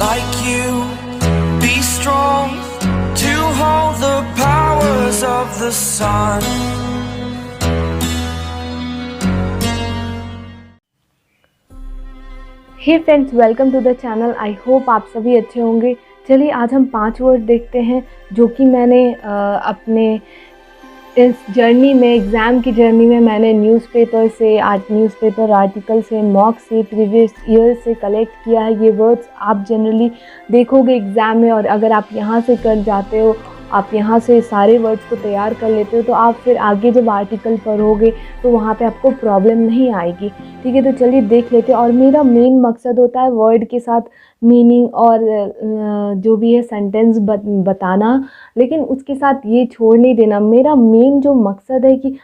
like you. Be strong to hold the powers of the sun. Hey friends, welcome to the channel. I hope आप सभी अच्छे होंगे। चलिए आज हम 5 वर्ड देखते हैं जो कि मैंने अपने इस जर्नी में, एग्ज़ाम की जर्नी में मैंने न्यूज़पेपर से, न्यूज़पेपर आर्टिकल से, मॉक से, प्रीवियस ईयर से कलेक्ट किया है। ये वर्ड्स आप जनरली देखोगे एग्ज़ाम में, और अगर आप यहाँ से कर जाते हो, आप यहाँ से सारे वर्ड्स को तैयार कर लेते हो, तो आप फिर आगे जब आर्टिकल पढ़ोगे तो वहाँ पे आपको प्रॉब्लम नहीं आएगी। ठीक है, तो चलिए देख लेते हैं। और मेरा मेन मकसद होता है वर्ड के साथ मीनिंग और जो भी है सेंटेंस बताना, लेकिन उसके साथ ये छोड़ नहीं देना। मेरा मेन जो मकसद है कि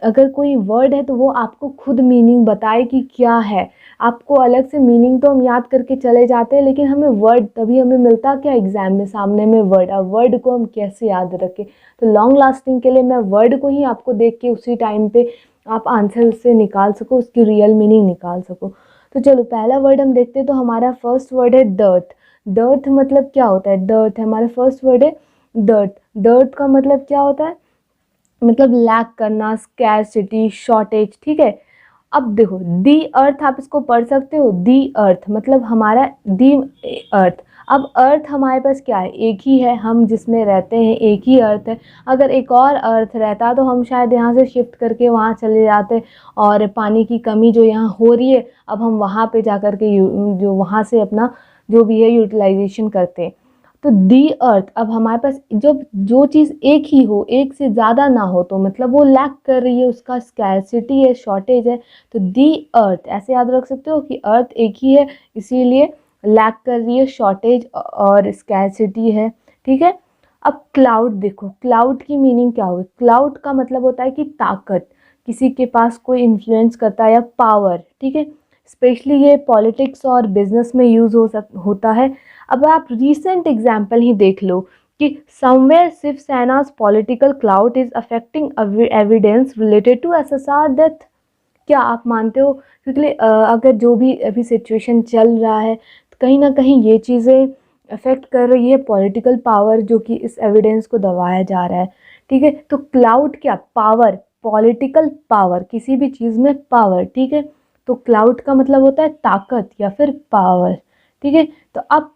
अगर कोई वर्ड है तो वो आपको खुद मीनिंग बताए कि क्या है। आपको अलग से मीनिंग तो हम याद करके चले जाते हैं, लेकिन हमें वर्ड तभी हमें मिलता क्या एग्ज़ाम में सामने में वर्ड। अब वर्ड को हम कैसे याद रखें? तो लॉन्ग लास्टिंग के लिए मैं वर्ड को ही आपको देख के उसी टाइम पे आप आंसर उससे निकाल सको, उसकी रियल मीनिंग निकाल सको। तो चलो पहला वर्ड हम देखते हैं। तो हमारा फर्स्ट वर्ड है डर्ट। डर्ट मतलब क्या होता है? डर्ट है हमारा फर्स्ट वर्ड है डर्ट। डर्ट का मतलब क्या होता है? मतलब लैक करना, स्कैरसिटी, शॉर्टेज। ठीक है, अब देखो दी अर्थ आप इसको पढ़ सकते हो। दी अर्थ मतलब हमारा दी अर्थ। अब अर्थ हमारे पास क्या है? एक ही है, हम जिसमें रहते हैं एक ही अर्थ है। अगर एक और अर्थ रहता तो हम शायद यहाँ से शिफ्ट करके वहाँ चले जाते, और पानी की कमी जो यहाँ हो रही है अब हम वहाँ पे जा कर के जो वहाँ से अपना जो भी है यूटिलाइजेशन करते हैं। तो दी अर्थ, अब हमारे पास जब जो चीज़ एक ही हो, एक से ज़्यादा ना हो, तो मतलब वो लैक कर रही है, उसका स्कैरसिटी है, शॉर्टेज है। तो दी अर्थ ऐसे याद रख सकते हो कि अर्थ एक ही है, इसीलिए लैक कर रही है, शॉर्टेज और स्कैरसिटी है। ठीक है, अब क्लाउड देखो, क्लाउड की मीनिंग क्या होगी? क्लाउड का मतलब होता है कि ताकत, किसी के पास कोई इन्फ्लुएंस करता है, या पावर। ठीक है, स्पेशली ये पॉलिटिक्स और बिजनेस में यूज़ होता है। अब आप रीसेंट एग्जाम्पल ही देख लो कि somewhere Shiv Sena's political cloud is affecting evidence related to SSR death. क्या आप मानते हो? क्योंकि अगर जो भी अभी सिचुएशन चल रहा है तो कहीं ना कहीं ये चीज़ें अफेक्ट कर रही है पॉलिटिकल पावर, जो कि इस एविडेंस को दबाया जा रहा है। ठीक है, तो क्लाउड क्या? पावर, पॉलिटिकल पावर, किसी भी चीज़ में पावर। ठीक है, तो क्लाउड का मतलब होता है ताकत या फिर पावर। ठीक है, तो अब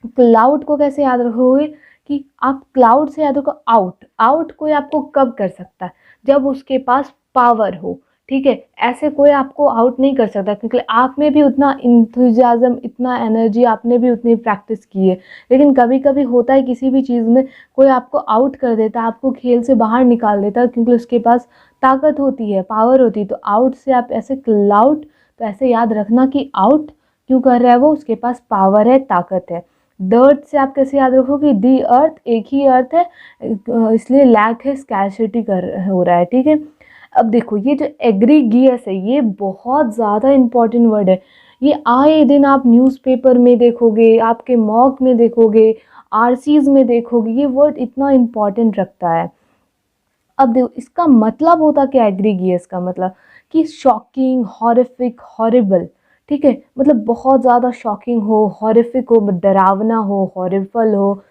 क्लाउड को कैसे याद रखोगे कि आप क्लाउड से याद रखो आउट। आउट कोई आपको कब कर सकता है? जब उसके पास पावर हो। ठीक है, ऐसे कोई आपको आउट नहीं कर सकता, क्योंकि आप में भी उतना इंथुजियाज्म, इतना एनर्जी, आपने भी उतनी प्रैक्टिस की है। लेकिन कभी कभी होता है किसी भी चीज़ में कोई आपको आउट कर देता है, आपको खेल से बाहर निकाल देता है, क्योंकि उसके पास ताकत होती है, पावर होती है। तो आउट से आप ऐसे क्लाउड, तो ऐसे याद रखना कि आउट क्यों कर रहा है वो? उसके पास पावर है, ताकत है। डर्ट से आप कैसे याद रखोगे? दी अर्थ, एक ही अर्थ है, इसलिए लैक है, स्कैरसिटी हो रहा है। ठीक है, अब देखो ये जो एग्रीगियस है, ये बहुत ज़्यादा इम्पॉर्टेंट वर्ड है। ये आए दिन आप न्यूज़पेपर में देखोगे, आपके मॉक में देखोगे, आरसीज में देखोगे, ये वर्ड इतना इम्पॉर्टेंट रखता है। अब देखो इसका मतलब होता क्या? एग्रीगियस का मतलब कि शॉकिंग, हॉरिफिक, हॉरिबल। ठीक है, मतलब बहुत ज़्यादा शॉकिंग हो, हॉरिफिक हो, डरावना हो, हॉरिबल हो।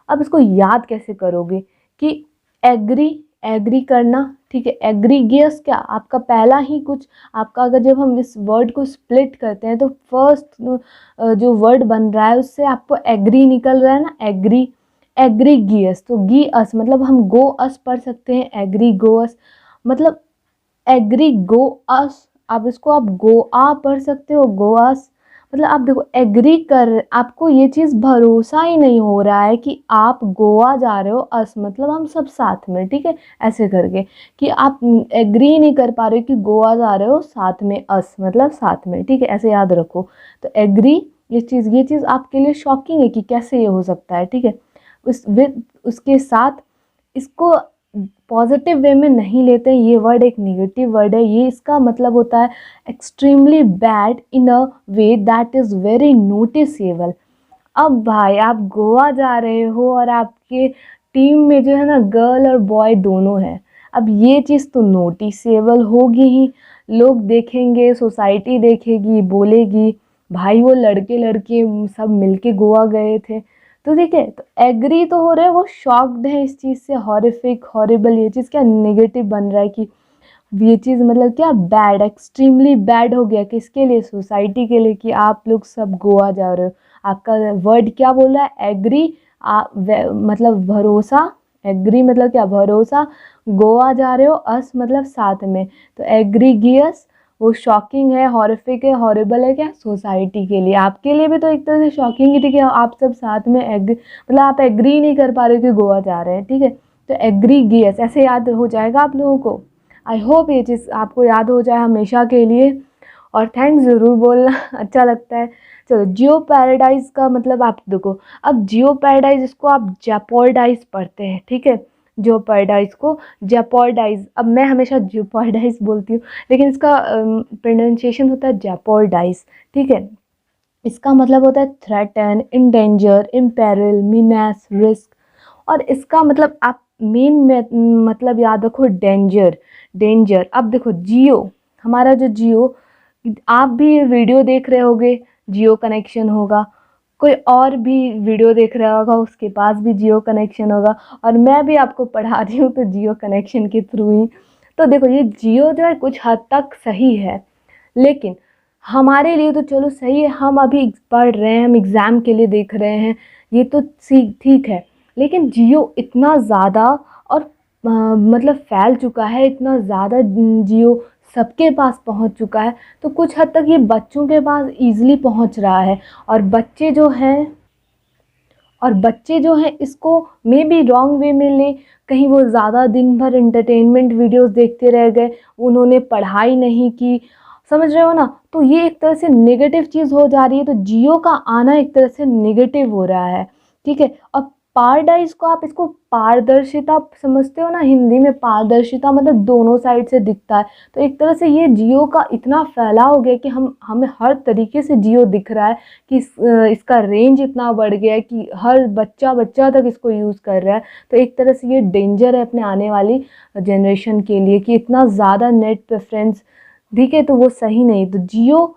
अब इसको याद कैसे करोगे कि एग्री, एग्री करना। ठीक है, एग्रीगियस क्या? आपका पहला ही कुछ आपका, अगर जब हम इस वर्ड को स्प्लिट करते हैं तो फर्स्ट जो वर्ड बन रहा है उससे आपको एग्री निकल रहा है ना, एग्री। एग्रीगियस, तो गी अस मतलब हम गो अस पढ़ सकते हैं, एग्री गो अस मतलब एग्री गो अस। आप इसको आप गोआ पढ़ सकते हो, गोअस। मतलब आप देखो एग्री कर, आपको ये चीज़ भरोसा ही नहीं हो रहा है कि आप गोवा जा रहे हो, अस मतलब हम सब साथ में। ठीक है, ऐसे करके कि आप एग्री नहीं कर पा रहे हो कि गोवा जा रहे हो साथ में, अस मतलब साथ में। ठीक है, ऐसे याद रखो। तो एग्री, ये चीज़ आपके लिए शॉकिंग है कि कैसे ये हो सकता है। ठीक है, उसके साथ इसको पॉजिटिव वे में नहीं लेते हैं, ये वर्ड एक निगेटिव वर्ड है। ये इसका मतलब होता है extremely bad in a way that is very noticeable. अब भाई आप गोवा जा रहे हो और आपके टीम में जो है ना गर्ल और बॉय दोनों हैं, अब ये चीज़ तो नोटिसेबल होगी ही। लोग देखेंगे, सोसाइटी देखेगी, बोलेगी, भाई वो लड़के लड़के सब मिलके गोवा गए थे। तो ठीक है, तो एग्री तो हो रहे हैं, वो शॉक्ड है इस चीज़ से, हॉरिफिक हॉरिबल, ये चीज़ क्या नेगेटिव बन रहा है कि ये चीज़ मतलब क्या बैड, एक्सट्रीमली बैड हो गया किसके लिए, सोसाइटी के लिए, कि आप लोग सब गोवा जा रहे हो। आपका वर्ड क्या बोल रहा है, एग्री, मतलब भरोसा, एग्री मतलब क्या, भरोसा, गोवा जा रहे हो, अस मतलब साथ में, तो एग्रीगियस वो शॉकिंग है, हॉरिफिक है, हॉरिबल है क्या, सोसाइटी के लिए। आपके लिए भी तो एक तरह से शॉकिंग ही थी कि आप सब साथ में मतलब आप एग्री नहीं कर पा रहे हो कि गोवा जा रहे हैं, ठीक है। तो एग्रीगियस ऐसे याद हो जाएगा आप लोगों को। आई होप ये चीज़ आपको याद हो जाए हमेशा के लिए, और थैंक्स ज़रूर बोलना अच्छा लगता है। चलो, जियो पैराडाइज का मतलब आप देखो, अब जियो पैराडाइज इसको आप जेपोर्डाइज पढ़ते हैं, ठीक है, जियो पैराडाइज को जेपोर्डाइज, अब मैं हमेशा जियो पैराडाइज बोलती हूँ, लेकिन इसका प्रोनाउंसिएशन होता है जेपोर्डाइज, ठीक है। इसका मतलब होता है थ्रेटन, इंडेंजर, इम्पेरिल, मीनेस, रिस्क, और इसका मतलब आप मेन मतलब याद रखो, डेंजर, डेंजर। अब देखो जियो, हमारा जो जियो, आप भी वीडियो देख रहे होगे, जियो कनेक्शन होगा, कोई और भी वीडियो देख रहा होगा उसके पास भी जियो कनेक्शन होगा, और मैं भी आपको पढ़ा रही हूँ तो जियो कनेक्शन के थ्रू ही। तो देखो ये जियो जो है कुछ हद तक सही है, लेकिन हमारे लिए तो चलो सही है, हम अभी पढ़ रहे हैं, हम एग्ज़ाम के लिए देख रहे हैं, ये तो ठीक है, लेकिन जियो इतना ज़्यादा और मतलब फैल चुका है, इतना ज़्यादा जियो सबके पास पहुंच चुका है, तो कुछ हद तक ये बच्चों के पास ईज़िली पहुंच रहा है, और बच्चे जो हैं इसको मे बी रॉन्ग वे में ले, कहीं वो ज़्यादा दिन भर एंटरटेनमेंट वीडियोस देखते रह गए, उन्होंने पढ़ाई नहीं की, समझ रहे हो ना, तो ये एक तरह से नेगेटिव चीज़ हो जा रही है, तो जियो का आना एक तरह से नेगेटिव हो रहा है, ठीक है। अब पारडाइज को आप इसको पारदर्शिता समझते हो ना, हिंदी में पारदर्शिता मतलब दोनों साइड से दिखता है, तो एक तरह से ये जियो का इतना फैलाव हो गया कि हमें हर तरीके से जियो दिख रहा है, कि इसका रेंज इतना बढ़ गया है कि हर बच्चा बच्चा तक इसको यूज़ कर रहा है, तो एक तरह से ये डेंजर है अपने आने वाली जनरेशन के लिए, कि इतना ज़्यादा नेट प्रेफरेंस, ठीक है, तो वो सही नहीं। तो जियो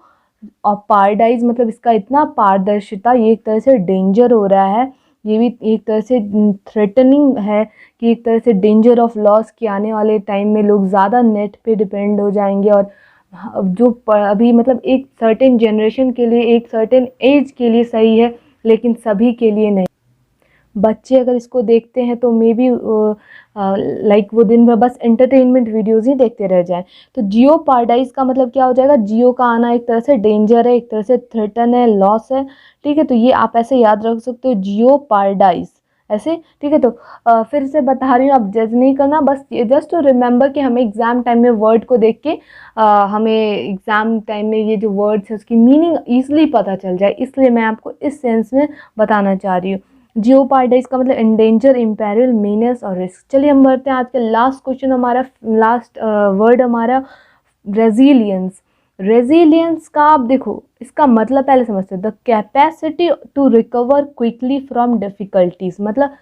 और पारडाइज मतलब इसका इतना पारदर्शिता, ये एक तरह से डेंजर हो रहा है, ये भी एक तरह से थ्रेटनिंग है, कि एक तरह से डेंजर ऑफ लॉस, कि आने वाले टाइम में लोग ज़्यादा नेट पे डिपेंड हो जाएंगे, और जो अभी मतलब एक सर्टेन जनरेशन के लिए, एक सर्टेन एज के लिए सही है, लेकिन सभी के लिए नहीं। बच्चे अगर इसको देखते हैं तो मे बी लाइक वो दिन भर बस एंटरटेनमेंट वीडियोज़ ही देखते रह जाएं। तो जियो पारडाइज का मतलब क्या हो जाएगा, जियो का आना एक तरह से डेंजर है, एक तरह से थ्रेटन है, लॉस है, ठीक है। तो ये आप ऐसे याद रख सकते हो, जियो पारडाइज ऐसे, ठीक है। तो फिर से बता रही हूँ, आप जज नहीं करना, बस जस्ट टू रिमेंबर कि हमें एग्ज़ाम टाइम में वर्ड को देख के हमें एग्ज़ाम टाइम में ये जो वर्ड्स है उसकी मीनिंग ईजिली पता चल जाए, इसलिए मैं आपको इस सेंस में बताना चाह रही हूँ। जियो पारडाइज का मतलब एंडेंजर, इम्पेरिल, मीनेस और रिस्क। चलिए हम बढ़ते हैं आज के लास्ट क्वेश्चन, हमारा लास्ट वर्ड हमारा रेजिलियंस। रेजिलियंस का आप देखो, इसका मतलब पहले समझते हैं, the capacity to recover quickly from difficulties, मतलब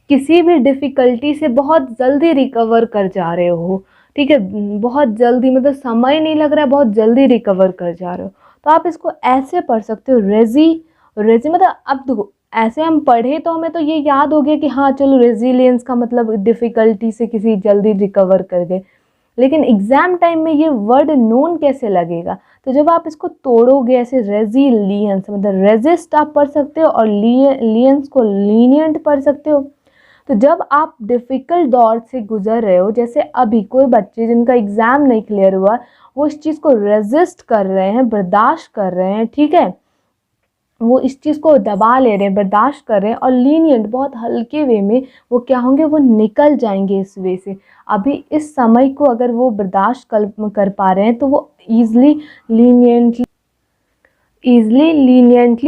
किसी भी डिफ़िकल्टी से बहुत जल्दी रिकवर कर जा रहे हो, ठीक है, बहुत जल्दी, मतलब समय नहीं लग रहा है, बहुत जल्दी रिकवर कर जा रहे हो, तो आप इसको ऐसे पढ़ सकते हो, रेजी मतलब, अब देखो ऐसे हम पढ़े तो हमें तो ये याद हो गया कि हाँ चलो रेजिलियंस का मतलब डिफ़िकल्टी से किसी जल्दी रिकवर कर गए, लेकिन एग्ज़ाम टाइम में ये वर्ड नोन कैसे लगेगा, तो जब आप इसको तोड़ोगे ऐसे, रेजिलियंस मतलब रेजिस्ट आप पढ़ सकते हो, और लियंस को लीनियंट पढ़ सकते हो। तो जब आप डिफ़िकल्ट दौर से गुजर रहे हो, जैसे अभी कोई बच्चे जिनका एग्ज़ाम नहीं क्लियर हुआ, वो इस चीज़ को रेजिस्ट कर रहे हैं, बर्दाश्त कर रहे हैं, ठीक है, वो इस चीज़ को दबा ले रहे हैं, बर्दाश्त कर रहे हैं, और लीनियंट बहुत हल्के वे में वो क्या होंगे, वो निकल जाएंगे इस वे से। अभी इस समय को अगर वो बर्दाश्त कर पा रहे हैं तो वो ईज़िली लीनियंटली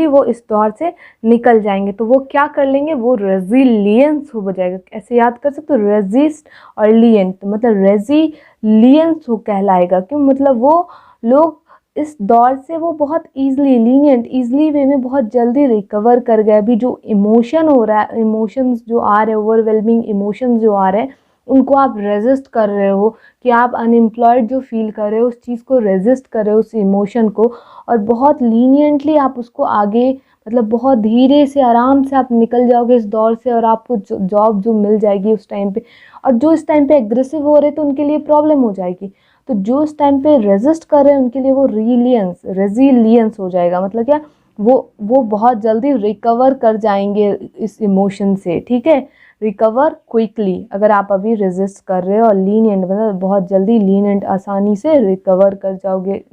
वो इस दौर से निकल जाएंगे, तो वो क्या कर लेंगे, वो रेजिलियंस हो जाएगा। ऐसे याद कर सकते हो, रेजिस्ट और लियंट, मतलब रेजिलियंस हो कहलाएगा, क्यों, मतलब वो लोग इस दौर से वो बहुत ईजिली लीनियंट, ईजिली वे में बहुत जल्दी रिकवर कर गए। अभी जो इमोशन हो रहा है, इमोशंस जो आ रहे हैं, ओवरवेलमिंग इमोशंस जो आ रहे हैं, उनको आप रेजिस्ट कर रहे हो, कि आप अनएम्प्लॉयड जो फील कर रहे हो उस चीज़ को रेजिस्ट कर रहे हो, उस इमोशन को, और बहुत लीनियंटली आप उसको आगे, मतलब बहुत धीरे से आराम से आप निकल जाओगे इस दौर से, और आपको जॉब जो मिल जाएगी उस टाइम पे। और जो इस टाइम पे एग्रेसिव हो रहे तो उनके लिए प्रॉब्लम हो जाएगी। तो जो इस टाइम पे रेजिस्ट कर रहे हैं उनके लिए वो रेजिलियंस हो जाएगा। मतलब क्या, वो बहुत जल्दी रिकवर कर जाएंगे इस इमोशन से, ठीक है। Recover quickly. अगर आप अभी रेजिस्ट कर रहे हो और लीनियंट, मतलब बहुत जल्दी लीनियंट, आसानी से रिकवर कर जाओगे,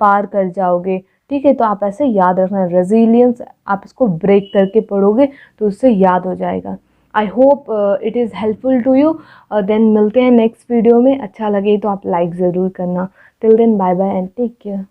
पार कर जाओगे, ठीक है। तो आप ऐसे याद रखना, रेजिलियंस आप इसको ब्रेक करके पढ़ोगे तो उससे याद हो जाएगा। I hope it is helpful to you. Then मिलते हैं नेक्स्ट वीडियो में। अच्छा लगे तो आप लाइक ज़रूर करना। Till then bye bye and take care.